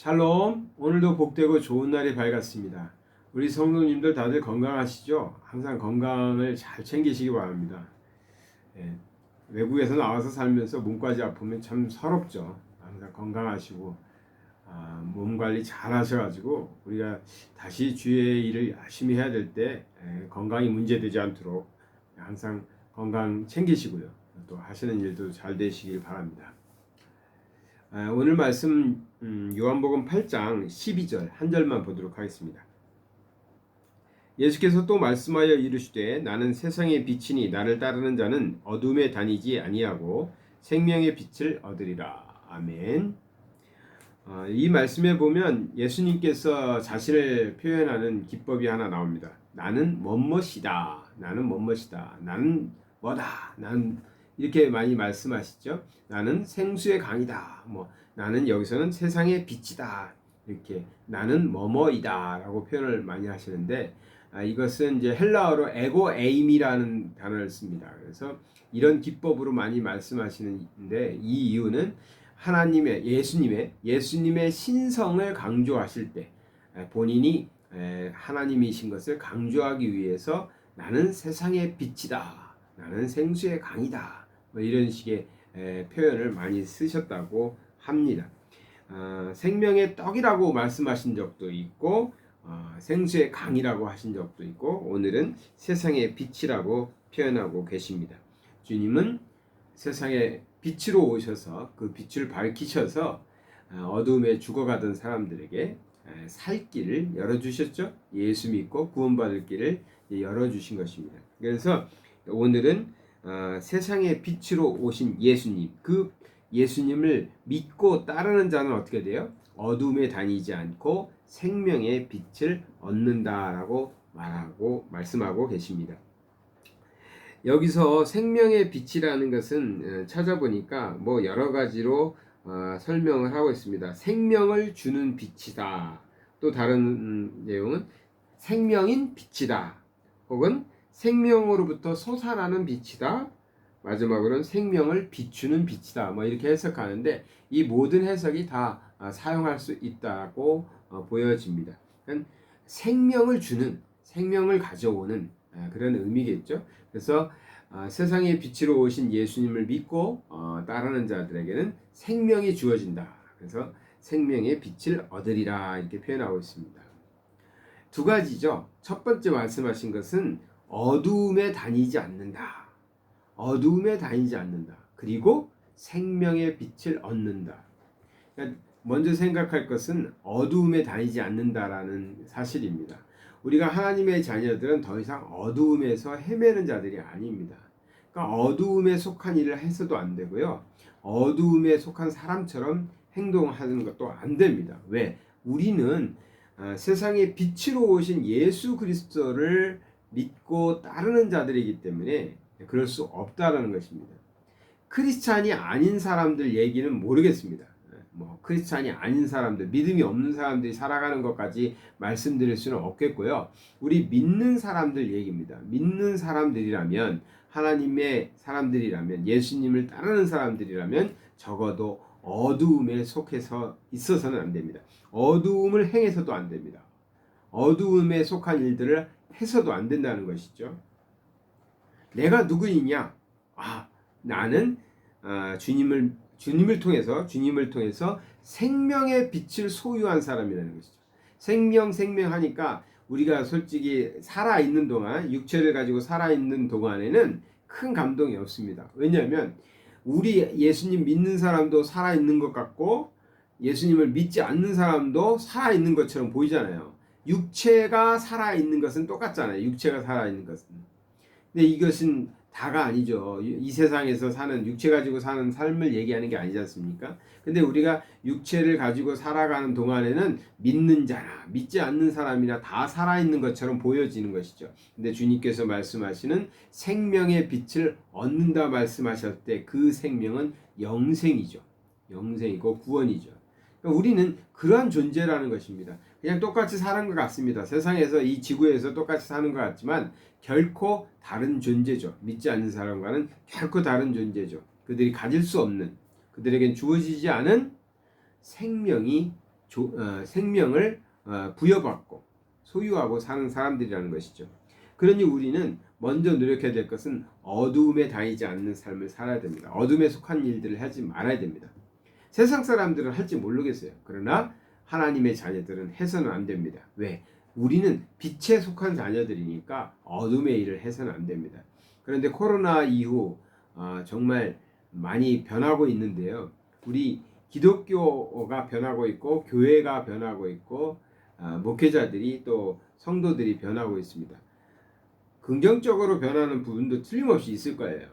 샬롬, 오늘도 복되고 좋은 날이 밝았습니다. 우리 성도님들 다들 건강하시죠? 항상 건강을 잘 챙기시기 바랍니다. 예, 외국에서 나와서 살면서 몸까지 아프면 참 서럽죠. 항상 건강하시고 몸 관리 잘 하셔가지고 우리가 다시 주의 일을 열심히 해야 될 때 건강이 문제되지 않도록 항상 건강 챙기시고요. 또 하시는 일도 잘 되시길 바랍니다. 오늘 말씀 요한복음 8장 12절 한 절만 보도록 하겠습니다. 예수께서 또 말씀하여 이르시되 나는 세상의 빛이니 나를 따르는 자는 어둠에 다니지 아니하고 생명의 빛을 얻으리라. 아멘. 이 말씀에 보면 예수님께서 자신을 표현하는 기법이 하나 나옵니다. 나는 뭐뭐이다. 나는 뭐뭐이다. 나는 뭐다. 나는 이렇게 많이 말씀하시죠. 나는 생수의 강이다. 나는 여기서는 세상의 빛이다. 이렇게 나는 뭐뭐이다라고 표현을 많이 하시는데 이것은 이제 헬라어로 에고 에임이라는 단어를 씁니다. 그래서 이런 기법으로 많이 말씀하시는데 이 이유는 하나님의 예수님의 신성을 강조하실 때 본인이 하나님이신 것을 강조하기 위해서 나는 세상의 빛이다. 나는 생수의 강이다. 이런 식의 표현을 많이 쓰셨다고 합니다. 생명의 떡이라고 말씀하신 적도 있고 생수의 강이라고 하신 적도 있고 오늘은 세상의 빛이라고 표현하고 계십니다. 주님은 세상에 빛으로 오셔서 그 빛을 밝히셔서 어두움에 죽어가던 사람들에게 살 길을 열어주셨죠. 예수 믿고 구원받을 길을 열어주신 것입니다. 그래서 오늘은 세상의 빛으로 오신 예수님, 그 예수님을 믿고 따르는 자는 어떻게 돼요? 어둠에 다니지 않고 생명의 빛을 얻는다라고 말씀하고 계십니다. 여기서 생명의 빛이라는 것은 찾아보니까 여러 가지로 설명을 하고 있습니다. 생명을 주는 빛이다. 또 다른 내용은 생명인 빛이다. 혹은 생명으로부터 솟아나는 빛이다. 마지막으로는 생명을 비추는 빛이다. 이렇게 해석하는데 이 모든 해석이 다 사용할 수 있다고 보여집니다. 생명을 주는, 생명을 가져오는 그런 의미겠죠. 그래서 세상의 빛으로 오신 예수님을 믿고 따르는 자들에게는 생명이 주어진다. 그래서 생명의 빛을 얻으리라 이렇게 표현하고 있습니다. 두 가지죠. 첫 번째 말씀하신 것은 어두움에 다니지 않는다. 어두움에 다니지 않는다. 그리고 생명의 빛을 얻는다. 그러니까 먼저 생각할 것은 어두움에 다니지 않는다라는 사실입니다. 우리가 하나님의 자녀들은 더 이상 어두움에서 헤매는 자들이 아닙니다. 그러니까 어두움에 속한 일을 해서도 안 되고요. 어두움에 속한 사람처럼 행동하는 것도 안 됩니다. 왜? 우리는 세상에 빛으로 오신 예수 그리스도를 믿고 따르는 자들이기 때문에 그럴 수 없다라는 것입니다. 크리스찬이 아닌 사람들 얘기는 모르겠습니다. 크리스찬이 아닌 사람들, 믿음이 없는 사람들이 살아가는 것까지 말씀드릴 수는 없겠고요. 우리 믿는 사람들 얘기입니다. 믿는 사람들이라면, 하나님의 사람들이라면, 예수님을 따르는 사람들이라면 적어도 어두움에 속해서 있어서는 안 됩니다. 어두움을 행해서도 안 됩니다. 어두움에 속한 일들을 해서도 안 된다는 것이죠. 내가 누구이냐? 나는 주님을 통해서 생명의 빛을 소유한 사람이라는 것이죠. 생명하니까 우리가 솔직히 살아있는 동안, 육체를 가지고 살아있는 동안에는 큰 감동이 없습니다. 왜냐하면 우리 예수님 믿는 사람도 살아있는 것 같고 예수님을 믿지 않는 사람도 살아있는 것처럼 보이잖아요. 육체가 살아있는 것은 똑같잖아요. 육체가 살아있는 것은. 근데 이것은 다가 아니죠. 이 세상에서 사는, 육체 가지고 사는 삶을 얘기하는 게 아니지 않습니까? 근데 우리가 육체를 가지고 살아가는 동안에는 믿는 자나 믿지 않는 사람이나 다 살아있는 것처럼 보여지는 것이죠. 근데 주님께서 말씀하시는 생명의 빛을 얻는다 말씀하셨을 때 그 생명은 영생이죠. 영생이고 구원이죠. 그러니까 우리는 그러한 존재라는 것입니다. 그냥 똑같이 사는 것 같습니다. 세상에서 이 지구에서 똑같이 사는 것 같지만 결코 다른 존재죠. 믿지 않는 사람과는 결코 다른 존재죠. 그들이 가질 수 없는, 그들에겐 주어지지 않은 생명이 생명을 부여받고 소유하고 사는 사람들이라는 것이죠. 그러니 우리는 먼저 노력해야 될 것은 어두움에 다니지 않는 삶을 살아야 됩니다. 어둠에 속한 일들을 하지 말아야 됩니다. 세상 사람들은 할지 모르겠어요. 그러나 하나님의 자녀들은 해서는 안 됩니다. 왜? 우리는 빛에 속한 자녀들이니까 어둠의 일을 해서는 안 됩니다. 그런데 코로나 이후 정말 많이 변하고 있는데요. 우리 기독교가 변하고 있고 교회가 변하고 있고 목회자들이 또 성도들이 변하고 있습니다. 긍정적으로 변하는 부분도 틀림없이 있을 거예요.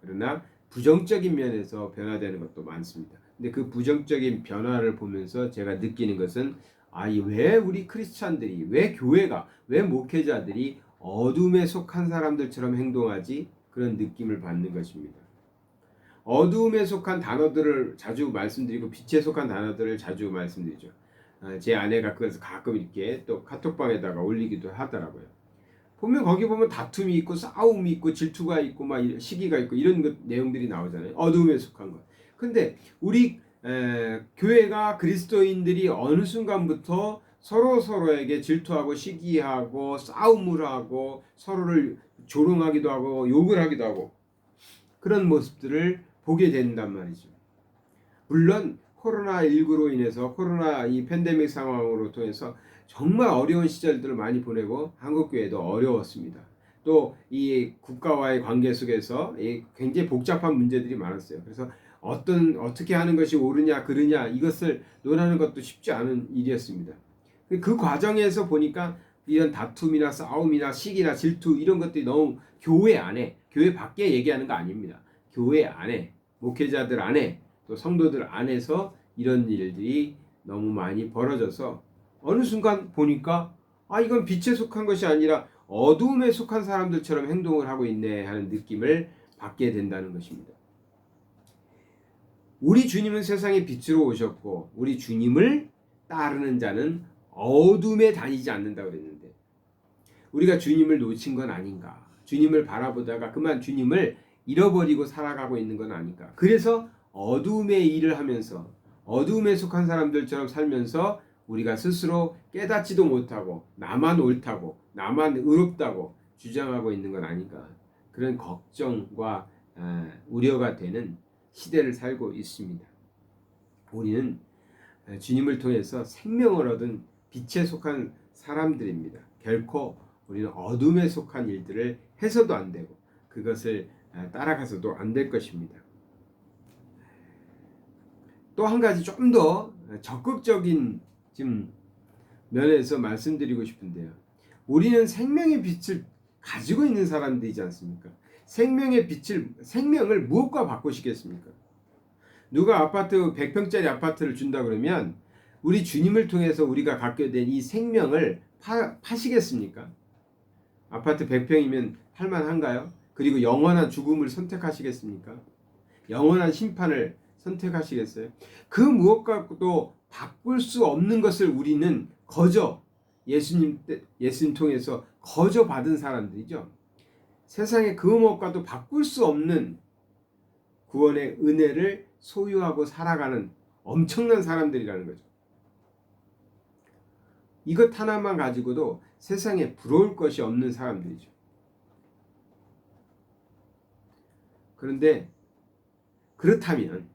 그러나 부정적인 면에서 변화되는 것도 많습니다. 근데 그 부정적인 변화를 보면서 제가 느끼는 것은 왜 우리 크리스찬들이, 왜 교회가, 왜 목회자들이 어둠에 속한 사람들처럼 행동하지? 그런 느낌을 받는 것입니다. 어두움에 속한 단어들을 자주 말씀드리고 빛에 속한 단어들을 자주 말씀드리죠. 제 아내가 그래서 가끔 이렇게 또 카톡방에다가 올리기도 하더라고요. 거기 보면 다툼이 있고 싸움이 있고 질투가 있고 막 시기가 있고 이런 내용들이 나오잖아요. 어두움에 속한 것. 근데 우리 교회가 그리스도인들이 어느 순간부터 서로에게 질투하고 시기하고 싸움을 하고 서로를 조롱하기도 하고 욕을 하기도 하고 그런 모습들을 보게 된단 말이죠. 물론 코로나19로 인해서 코로나 이 팬데믹 상황으로 통해서 정말 어려운 시절들을 많이 보내고 한국교회도 어려웠습니다. 또 이 국가와의 관계 속에서 굉장히 복잡한 문제들이 많았어요. 그래서 어떻게 하는 것이 옳으냐 그르냐 이것을 논하는 것도 쉽지 않은 일이었습니다. 그 과정에서 보니까 이런 다툼이나 싸움이나 시기나 질투 이런 것들이 너무 교회 안에, 교회 밖에 얘기하는 거 아닙니다. 교회 안에, 목회자들 안에, 또 성도들 안에서 이런 일들이 너무 많이 벌어져서 어느 순간 보니까 이건 빛에 속한 것이 아니라 어두움에 속한 사람들처럼 행동을 하고 있네 하는 느낌을 받게 된다는 것입니다. 우리 주님은 세상의 빛으로 오셨고 우리 주님을 따르는 자는 어둠에 다니지 않는다고 그랬는데 우리가 주님을 놓친 건 아닌가? 주님을 바라보다가 그만 주님을 잃어버리고 살아가고 있는 건 아닌가? 그래서 어두움의 일을 하면서 어두움에 속한 사람들처럼 살면서 우리가 스스로 깨닫지도 못하고 나만 옳다고 나만 의롭다고 주장하고 있는 건 아닌가? 그런 걱정과 우려가 되는 시대를 살고 있습니다. 우리는 주님을 통해서 생명을 얻은 빛에 속한 사람들입니다. 결코 우리는 어둠에 속한 일들을 해서도 안 되고 그것을 따라가서도 안 될 것입니다. 또 한 가지 좀 더 적극적인 면에서 말씀드리고 싶은데요. 우리는 생명의 빛을 가지고 있는 사람들이지 않습니까? 생명을 무엇과 바꾸시겠습니까? 누가 아파트 100평짜리 아파트를 준다 그러면 우리 주님을 통해서 우리가 갖게 된 이 생명을 파시겠습니까? 아파트 100평이면 할만한가요? 그리고 영원한 죽음을 선택하시겠습니까? 영원한 심판을 선택하시겠어요? 그 무엇과도 바꿀 수 없는 것을 우리는 예수님 통해서 거저 받은 사람들이죠. 세상에 그 무엇과도 바꿀 수 없는 구원의 은혜를 소유하고 살아가는 엄청난 사람들이라는 거죠. 이것 하나만 가지고도 세상에 부러울 것이 없는 사람들이죠. 그런데 그렇다면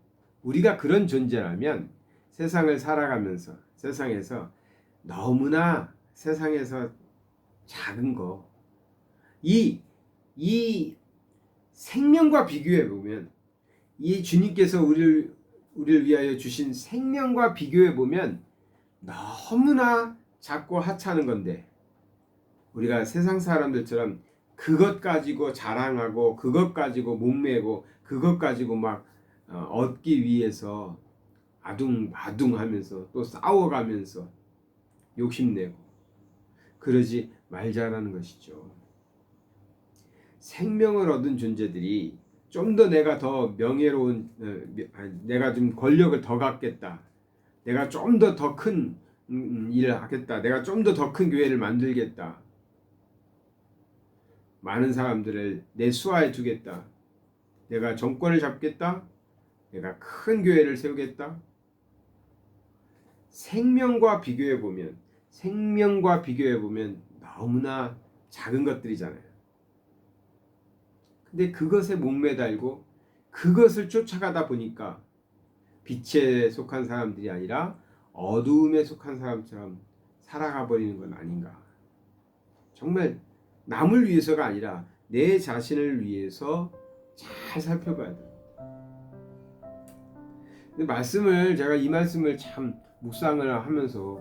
우리가 그런 존재라면 세상을 살아가면서 세상에서 너무나 세상에서 작은 거 이 생명과 비교해 보면 이 주님께서 우리를 위하여 주신 생명과 비교해 보면 너무나 작고 하찮은 건데 우리가 세상 사람들처럼 그것 가지고 자랑하고 그것 가지고 목매고 그것 가지고 막 얻기 위해서 아둥바둥하면서 또 싸워가면서 욕심내고 그러지 말자라는 것이죠. 생명을 얻은 존재들이 좀 더 내가 더 명예로운 내가 좀 권력을 더 갖겠다. 내가 좀 더 큰 일을 하겠다. 내가 좀 더 큰 교회를 만들겠다. 많은 사람들을 내 수하에 두겠다. 내가 정권을 잡겠다. 내가 큰 교회를 세우겠다. 생명과 비교해 보면 너무나 작은 것들이잖아요. 근데 그것에 목매달고 그것을 쫓아가다 보니까 빛에 속한 사람들이 아니라 어두움에 속한 사람처럼 살아가 버리는 건 아닌가. 정말 남을 위해서가 아니라 내 자신을 위해서 잘 살펴봐야 돼요. 근데 제가 이 말씀을 참 묵상을 하면서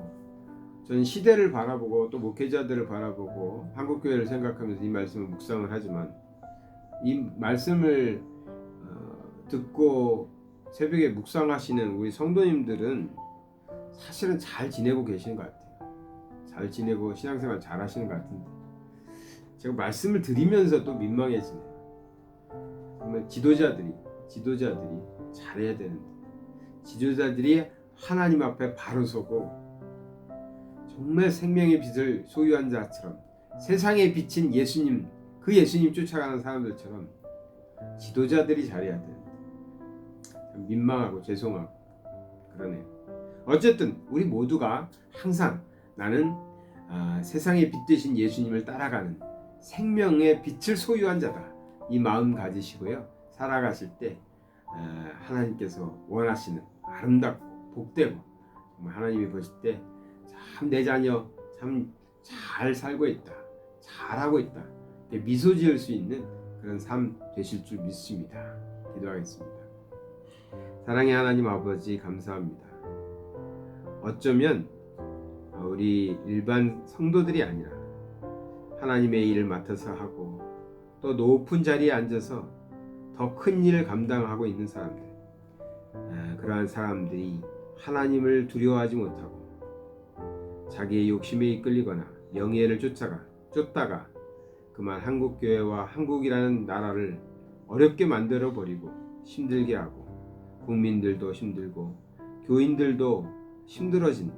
저는 시대를 바라보고 또 목회자들을 바라보고 한국교회를 생각하면서 이 말씀을 묵상을 하지만 이 말씀을 듣고 새벽에 묵상하시는 우리 성도님들은 사실은 잘 지내고 계시는 것 같아요. 잘 지내고 신앙생활 잘 하시는 것 같은데 제가 말씀을 드리면서 또 민망해지네요. 정말 지도자들이 잘해야 되는데 지도자들이 하나님 앞에 바로 서고 정말 생명의 빛을 소유한 자처럼 세상에 비친 예수님, 그 예수님 쫓아가는 사람들처럼 지도자들이 잘해야 되는데 민망하고 죄송하고 그러네요. 어쨌든 우리 모두가 항상 나는 세상의 빛 되신 예수님을 따라가는 생명의 빛을 소유한 자다, 이 마음 가지시고요. 살아가실 때 하나님께서 원하시는 아름답고 복되고 정말 하나님이 보실 때 참 내 자녀 참 잘 살고 있다, 잘하고 있다, 미소 지을 수 있는 그런 삶 되실 줄 믿습니다. 기도하겠습니다. 사랑의 하나님 아버지, 감사합니다. 어쩌면 우리 일반 성도들이 아니라 하나님의 일을 맡아서 하고 또 높은 자리에 앉아서 더 큰 일을 감당하고 있는 사람들, 그러한 사람들이 하나님을 두려워하지 못하고 자기의 욕심에 이끌리거나 명예를 쫓다가 그만 한국교회와 한국이라는 나라를 어렵게 만들어 버리고 힘들게 하고 국민들도 힘들고 교인들도 힘들어진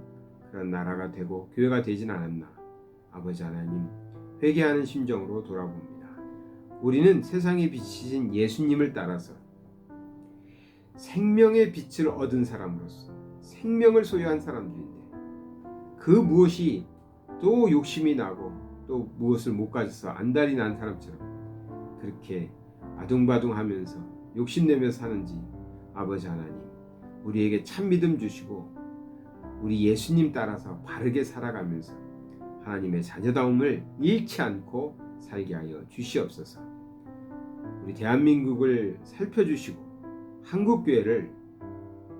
그런 나라가 되고 교회가 되진 않았나. 아버지 하나님, 회개하는 심정으로 돌아봅니다. 우리는 세상에 비치신 예수님을 따라서 생명의 빛을 얻은 사람으로서 생명을 소유한 사람들인데 그 무엇이 또 욕심이 나고 또 무엇을 못 가져서 안달이 난 사람처럼 그렇게 아둥바둥하면서 욕심내며 사는지, 아버지 하나님, 우리에게 참 믿음 주시고 우리 예수님 따라서 바르게 살아가면서 하나님의 자녀다움을 잃지 않고 살게 하여 주시옵소서. 우리 대한민국을 살펴주시고 한국교회를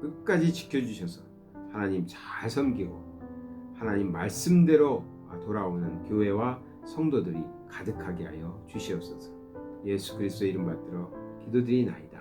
끝까지 지켜주셔서 하나님 잘 섬기고 하나님 말씀대로 돌아오는 교회와 성도들이 가득하게 하여 주시옵소서. 예수 그리스도의 이름 받들어 기도드리나이다.